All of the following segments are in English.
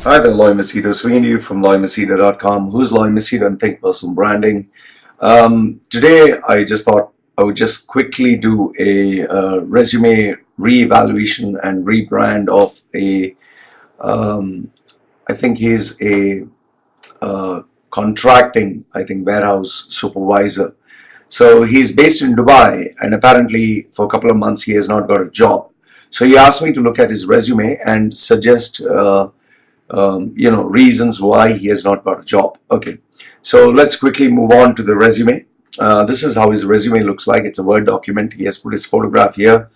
Hi there, Loy Machedo. Swinging to you from loymachedo.com. Who's Loy Machedo and Think Personal Branding? Today, I just thought I would just quickly do a resume re-evaluation and rebrand of I think he's a contracting, warehouse supervisor. So he's based in Dubai, and apparently for a couple of months he has not got a job. So he asked me to look at his resume and suggest reasons why he has not got a job. Okay, so let's quickly move on to the resume. This is how his resume looks like. It's a Word document. He has put his photograph here,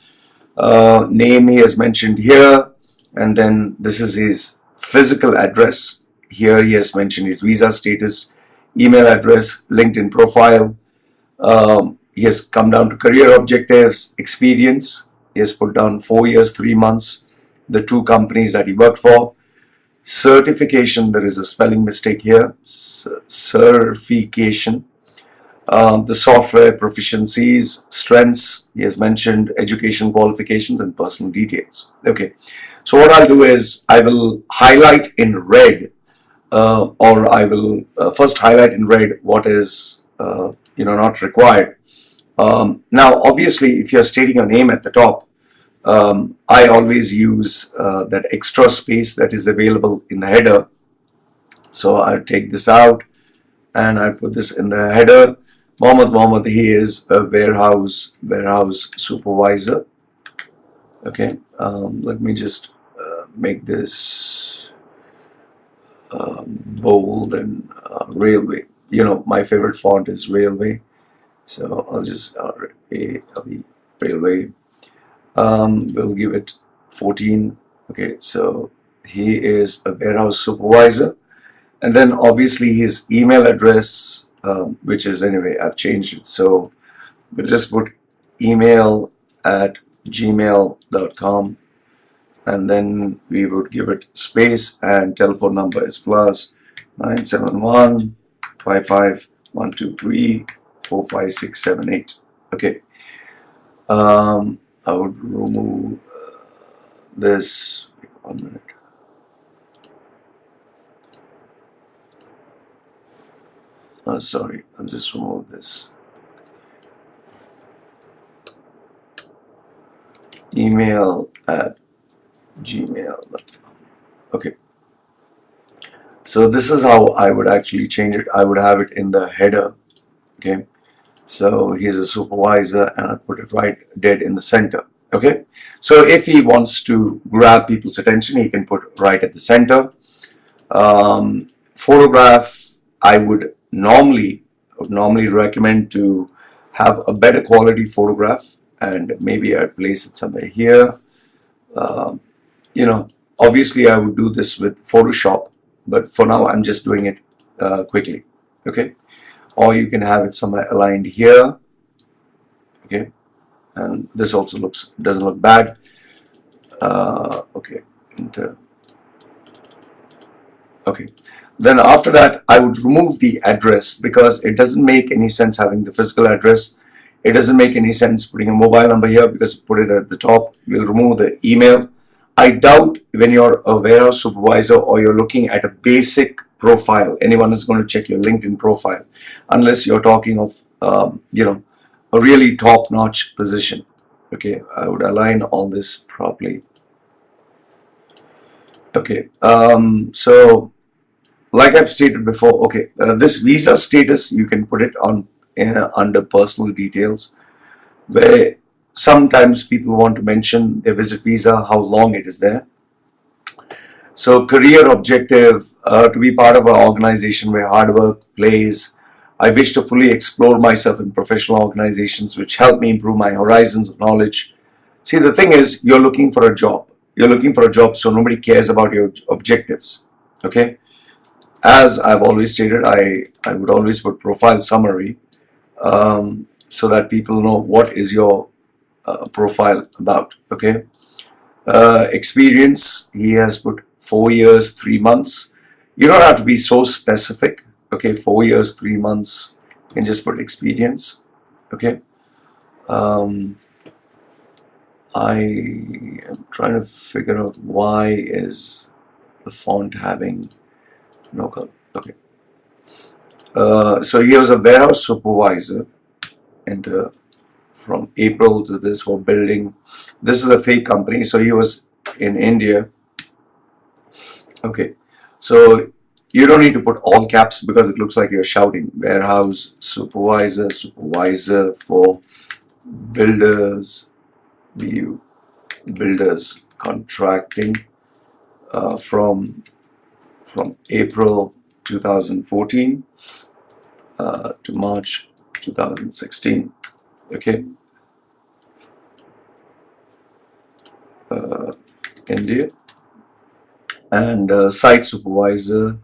name he has mentioned here, and then this is his physical address. Here he has mentioned his visa status, email address, LinkedIn profile. He has come down to career objectives, experience. He has put down 4 years, 3 months, the 2 companies that he worked for. Certification, there is a spelling mistake here. Certification. The software proficiencies, strengths, he has mentioned education qualifications and personal details. Okay, so what I'll do is I will highlight in red, or I will first highlight in red what is not required. Now, obviously, if you're stating your name at the top, I always use that extra space that is available in the header. So I take this out and I put this in the header. Mohammed, he is a warehouse supervisor. Okay, let me just make this bold and railway. My favorite font is railway, so I'll just railway. We'll give it 14. Okay, so he is a warehouse supervisor, and then obviously his email address, which is, anyway, I've changed it, so we'll just put email@gmail.com, and then we would give it space, and telephone number is plus 971 55 123 45678. Okay. I would remove this. Wait 1 minute. Oh, sorry, I'll just remove this. email@gmail.com. Okay. So this is how I would actually change it. I would have it in the header. Okay. So he's a supervisor, and I put it right dead in the center. Okay, so if he wants to grab people's attention, he can put right at the center. Photograph, I would normally recommend to have a better quality photograph, and maybe I'd place it somewhere here. Obviously I would do this with Photoshop, but for now I'm just doing it quickly. Okay. Or you can have it somewhere aligned here. Okay, and this also doesn't look bad. Okay, okay. Then after that, I would remove the address, because it doesn't make any sense having the physical address. It doesn't make any sense putting a mobile number here, because put it at the top. We'll remove the email. I doubt when you're a warehouse supervisor or you're looking at a basic profile, anyone is going to check your LinkedIn profile, unless you're talking of a really top-notch position. Okay, I would align all this properly. Okay, so like I've stated before, okay, this visa status, you can put it on under personal details, where sometimes people want to mention their visit visa, how long it is there. So career objective, to be part of an organization where hard work plays. I wish to fully explore myself in professional organizations which help me improve my horizons of knowledge. See, the thing is, you're looking for a job. You're looking for a job, so nobody cares about your objectives. Okay? As I've always stated, I would always put profile summary, so that people know what is your profile about. Okay? Experience, he has put 4 years, 3 months. You don't have to be so specific. Okay, 4 years, 3 months. You can just put experience. Okay. I am trying to figure out why is the font having no color. Okay. So he was a warehouse supervisor, and from April to this for building. This is a fake company, so he was in India. Okay, so you don't need to put all caps because it looks like you're shouting. Warehouse supervisor, supervisor for builders, builders contracting from April 2014 to March 2016. Okay, India, and site supervisor.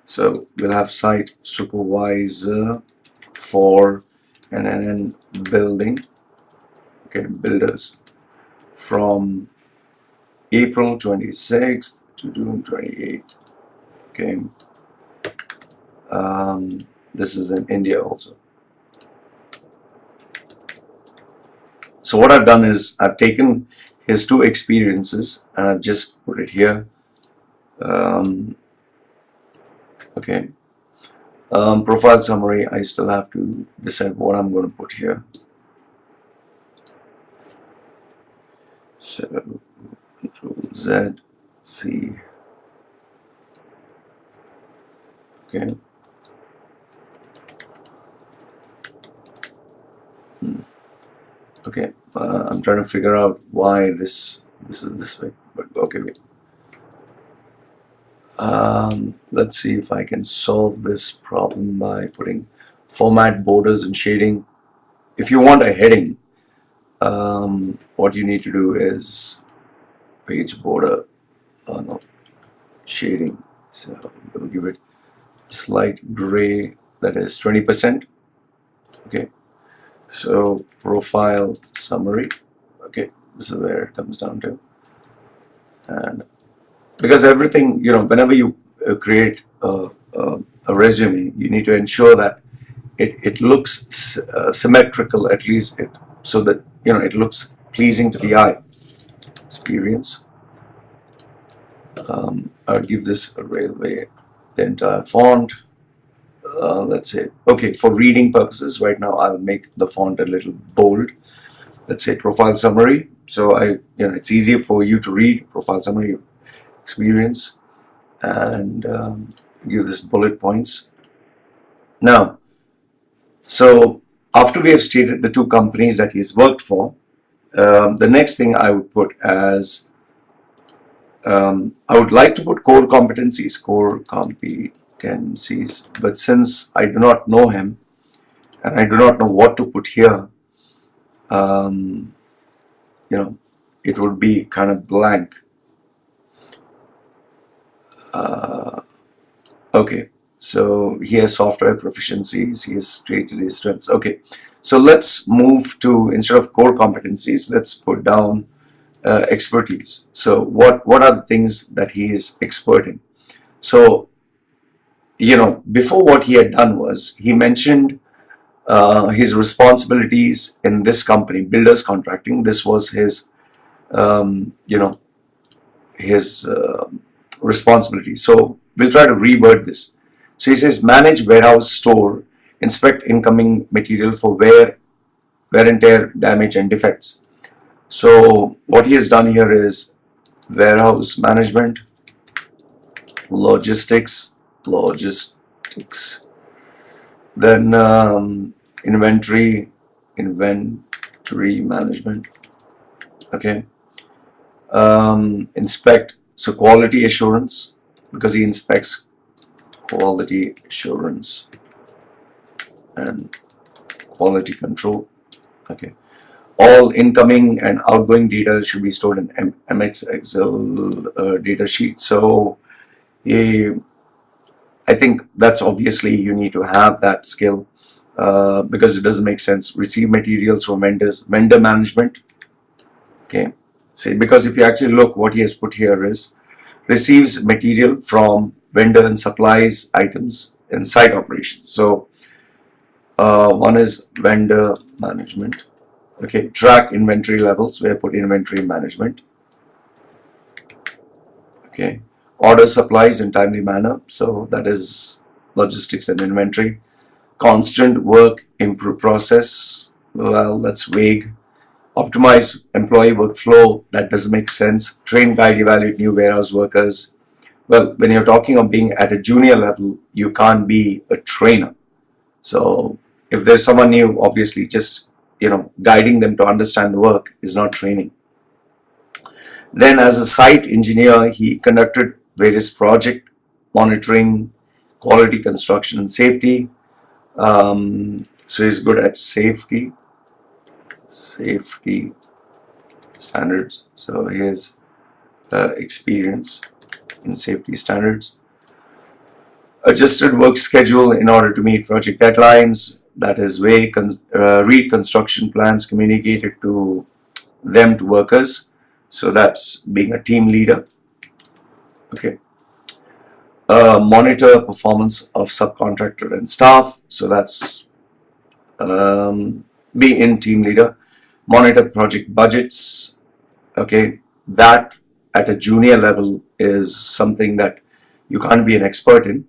So we'll have site supervisor for an building. Okay, builders from April 26th to June 28th. Okay, this is in India also. So what I've done is I've taken his two experiences and I've just put it here. Okay. Profile summary, I still have to decide what I'm going to put here. So Control Z, C. Okay. Okay. I'm trying to figure out why this is this way. But okay, wait. Let's see if I can solve this problem by putting format, borders, and shading. If you want a heading, what you need to do is page border, no, shading. So we'll give it slight gray, that is 20%. Okay, so profile summary. Okay, this is where it comes down to. And because everything, whenever you create a resume, you need to ensure that it looks symmetrical, at least so that it looks pleasing to the eye. Experience. I'll give this a railway, the entire font. Let's say, okay, for reading purposes, right now I'll make the font a little bold. Let's say profile summary. So it's easier for you to read. Profile summary, experience, and give this bullet points. Now, so after we have stated the two companies that he's worked for, the next thing I would put as I would like to put core competencies, but since I do not know him and I do not know what to put here, it would be kind of blank. Okay, so he has software proficiencies, he has stated his strengths. Okay, so let's move to, instead of core competencies, let's put down expertise. So what are the things that he is expert in? So before, what he had done was he mentioned his responsibilities in this company, Builders Contracting. This was his responsibility. So we'll try to reword this. So he says, manage warehouse, store, inspect incoming material for wear and tear, damage, and defects. So what he has done here is warehouse management, logistics, then inventory management. Okay. Inspect, so quality assurance, because he inspects quality assurance and quality control. Okay, all incoming and outgoing data should be stored in MX Excel data sheet. So I think that's obviously you need to have that skill because it doesn't make sense. Receive materials from vendors, vendor management. Okay, see, because if you actually look, what he has put here is receives material from vendor and supplies items in site operations. So one is vendor management. Okay, track inventory levels, where I put inventory management. Okay, order supplies in timely manner, so that is logistics and inventory. Constant work improve process, well, that's vague. Optimize employee workflow, that doesn't make sense. Train, guide, evaluate new warehouse workers. Well, when you're talking of being at a junior level, you can't be a trainer. So if there's someone new, obviously just guiding them to understand the work is not training. Then as a site engineer, he conducted various project monitoring, quality, construction, and safety. So he's good at safety standards. So he has experience in safety standards. Adjusted work schedule in order to meet project deadlines. That is way read construction plans communicated to them to workers. So that's being a team leader. Okay. Monitor performance of subcontractor and staff. So that's be in team leader. Monitor project budgets. Okay, that at a junior level is something that you can't be an expert in.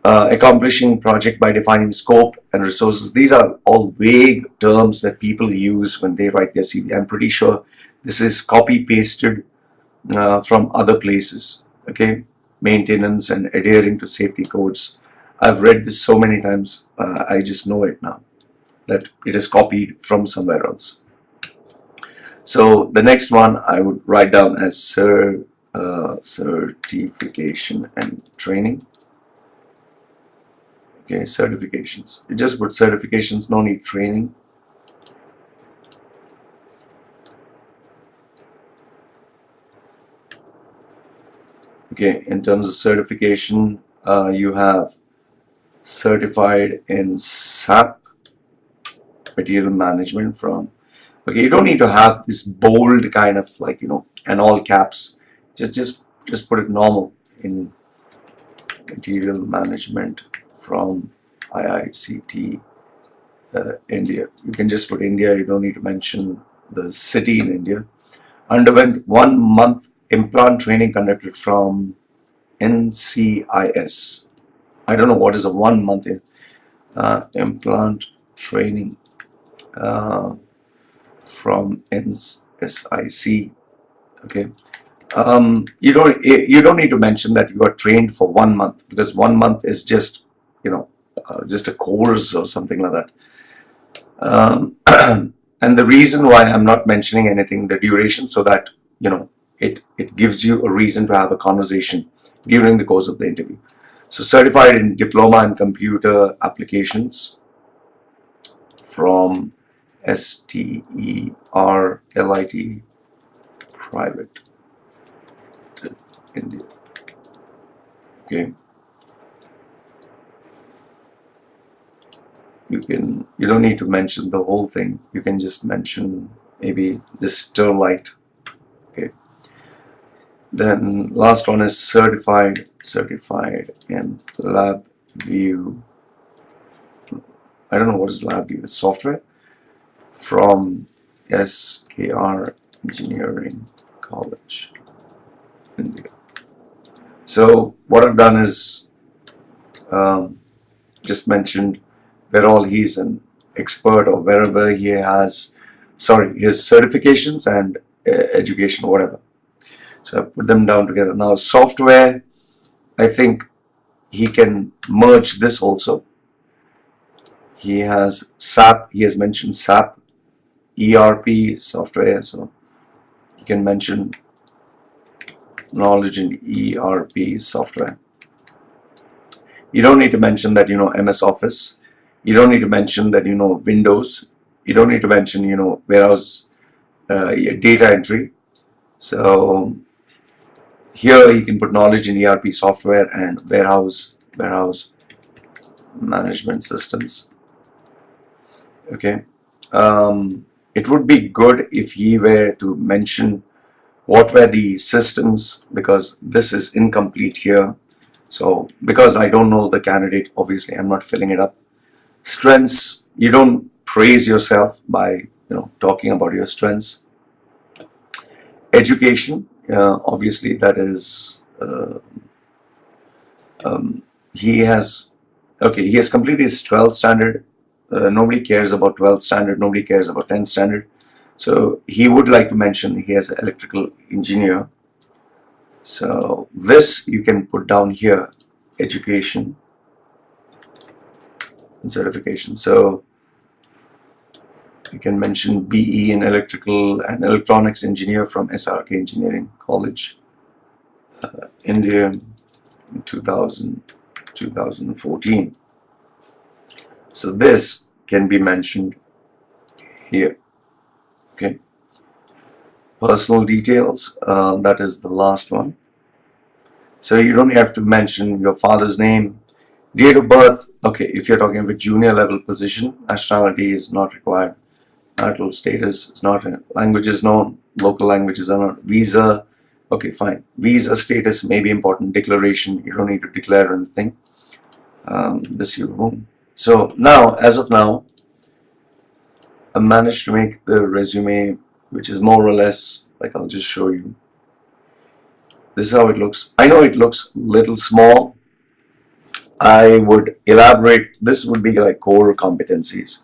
Accomplishing project by defining scope and resources. These are all vague terms that people use when they write their CV. I'm pretty sure this is copy pasted from other places. Okay, maintenance and adhering to safety codes. I've read this so many times, I just know it now that it is copied from somewhere else. So the next one I would write down as certification and training. Okay, certifications. You just put certifications, no need training. Okay, in terms of certification, you have certified in SAP, material management from. Okay, you don't need to have this bold kind of and all caps. Just put it normal in material management from IICT India. You can just put India. You don't need to mention the city in India. Underwent 1 month implant training conducted from NCIS. I don't know what is a 1 month implant training from NSIC. Okay. You don't need to mention that you are trained for 1 month, because 1 month is just just a course or something like that. And the reason why I'm not mentioning anything, the duration, so that it gives you a reason to have a conversation during the course of the interview. So certified in diploma in computer applications from STERLIT private India. Okay. You don't need to mention the whole thing. You can just mention maybe this Sterlite. Okay. Then last one is certified in LabVIEW. I don't know what is LabVIEW. It's software from SKR Engineering College, India. So what I've done is just mentioned where all he's an expert, or wherever he has, his certifications and education, whatever. So I put them down together. Now software, I think he can merge this also. He has SAP, he has mentioned SAP, ERP software, so you can mention knowledge in ERP software. You don't need to mention that MS Office. You don't need to mention that Windows. You don't need to mention warehouse data entry. So here you can put knowledge in ERP software and warehouse management systems. Okay. It would be good if he were to mention what were the systems, because this is incomplete here. So because I don't know the candidate, obviously I'm not filling it up. Strengths, you don't praise yourself by talking about your strengths. Education, obviously that is uh, he has completed his 12th standard. Nobody cares about 12th standard, nobody cares about 10th standard. So he would like to mention he has an electrical engineer. So this you can put down here, education and certification. So you can mention BE in electrical and electronics engineer from SRK Engineering College, India, in 2014. So this can be mentioned here. Okay. Personal details, that is the last one. So you don't have to mention your father's name, date of birth. Okay, if you're talking of a junior level position, nationality is not required. Marital status is not, language is known, local languages are not, visa. Okay, fine. Visa status may be important. Declaration, you don't need to declare anything. This you won't. So now, as of now, I managed to make the resume, which is more or less, like I'll just show you. This is how it looks. I know it looks a little small. I would elaborate. This would be like core competencies.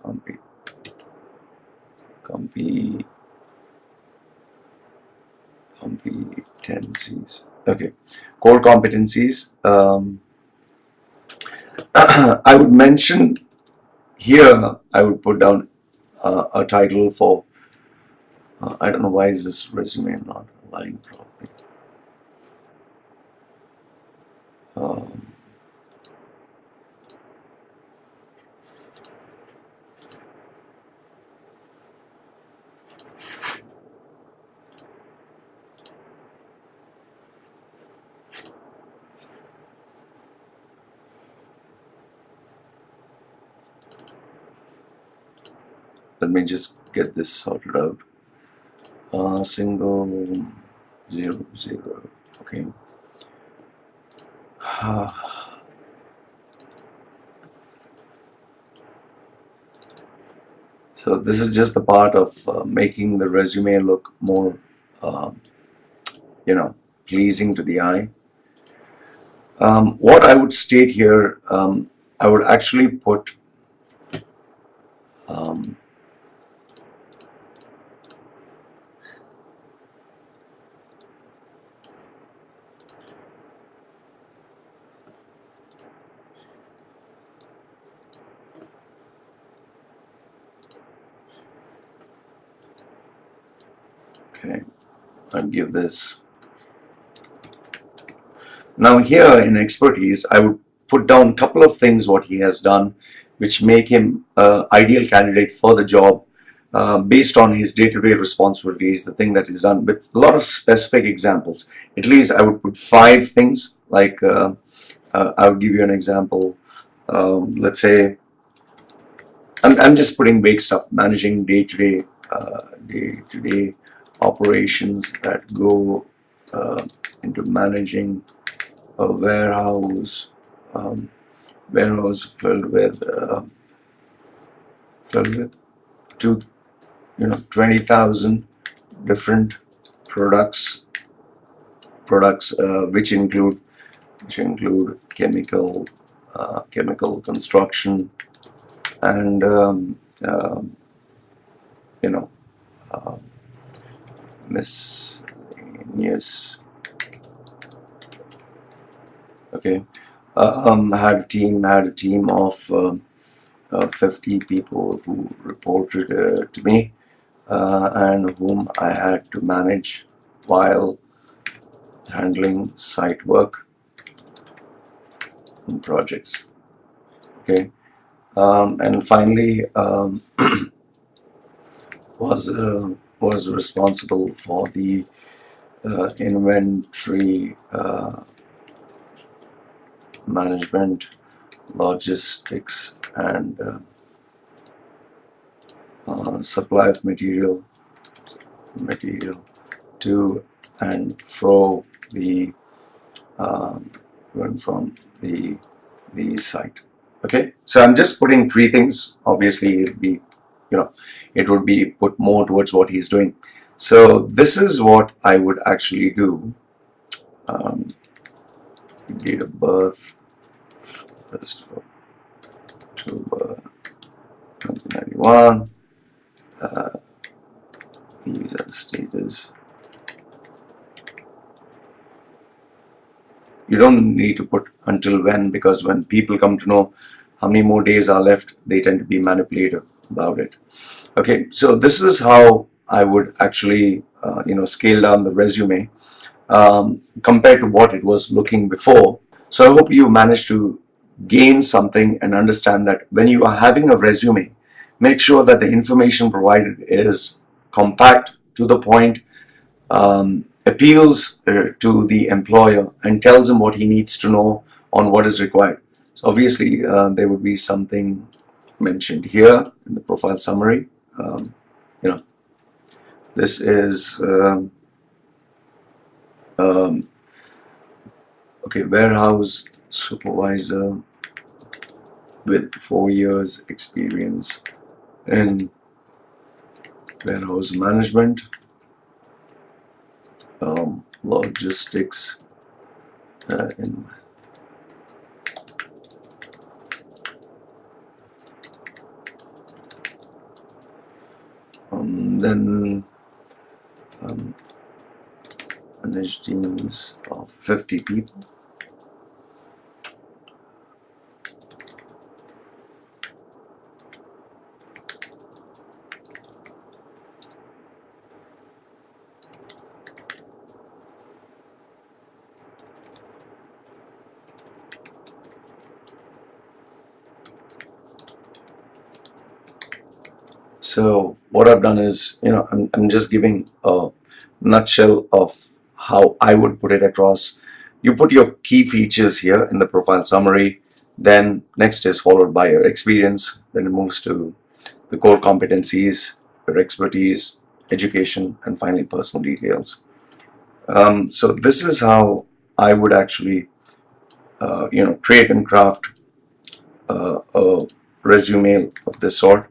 Competencies. Okay, core competencies. I would mention here. I would put down a title for. I don't know why is this resume not aligned properly. Let me just get this sorted out. Single 0 0. Okay. So this is just the part of making the resume look more, pleasing to the eye. What I would state here, I would actually put okay, I'll give this. Now here in expertise, I would put down a couple of things what he has done, which make him an ideal candidate for the job based on his day-to-day responsibilities, the thing that he's done, with a lot of specific examples. At least I would put 5 things, like I would give you an example. Let's say, I'm just putting vague stuff, managing day-to-day operations that go into managing a warehouse filled with 20,000 different products which include chemical construction and miscellaneous. Okay, had a team of 50 people who reported to me and whom I had to manage while handling site work and projects. Okay, and finally was responsible for the inventory management, logistics, and supply of material to and fro the from the site. Okay, so I'm just putting 3 things. Obviously, it would be put more towards what he's doing. So this is what I would actually do. date of birth, 1st of October 1991, visa status. You don't need to put until when, because when people come to know how many more days are left, they tend to be manipulative about it. Okay, so this is how I would actually scale down the resume compared to what it was looking before. So I hope you managed to gain something and understand that when you are having a resume, make sure that the information provided is compact, to the point, appeals to the employer and tells him what he needs to know on what is required. So obviously there would be something mentioned here in the profile summary. This is okay, warehouse supervisor with 4 years experience in warehouse management, logistics, in then manage teams of 50 people. So what I've done is, I'm just giving a nutshell of how I would put it across. You put your key features here in the profile summary, then next is followed by your experience, then it moves to the core competencies, your expertise, education, and finally personal details. So this is how I would actually create and craft a resume of this sort.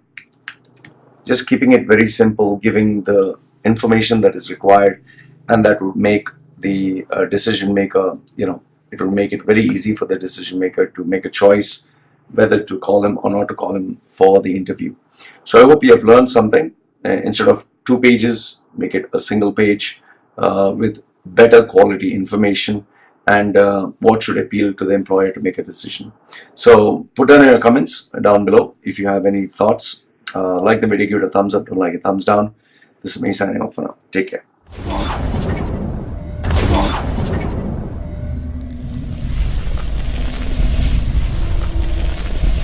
Just keeping it very simple, giving the information that is required, and that would make the decision maker, it will make it very easy for the decision maker to make a choice whether to call him or not to call him for the interview. So I hope you have learned something. Instead of 2 pages, make it a single page with better quality information, and what should appeal to the employer to make a decision. So put down your comments down below if you have any thoughts. Like the video, give it a thumbs up, don't like it, thumbs down. This is me signing off for now. Take care.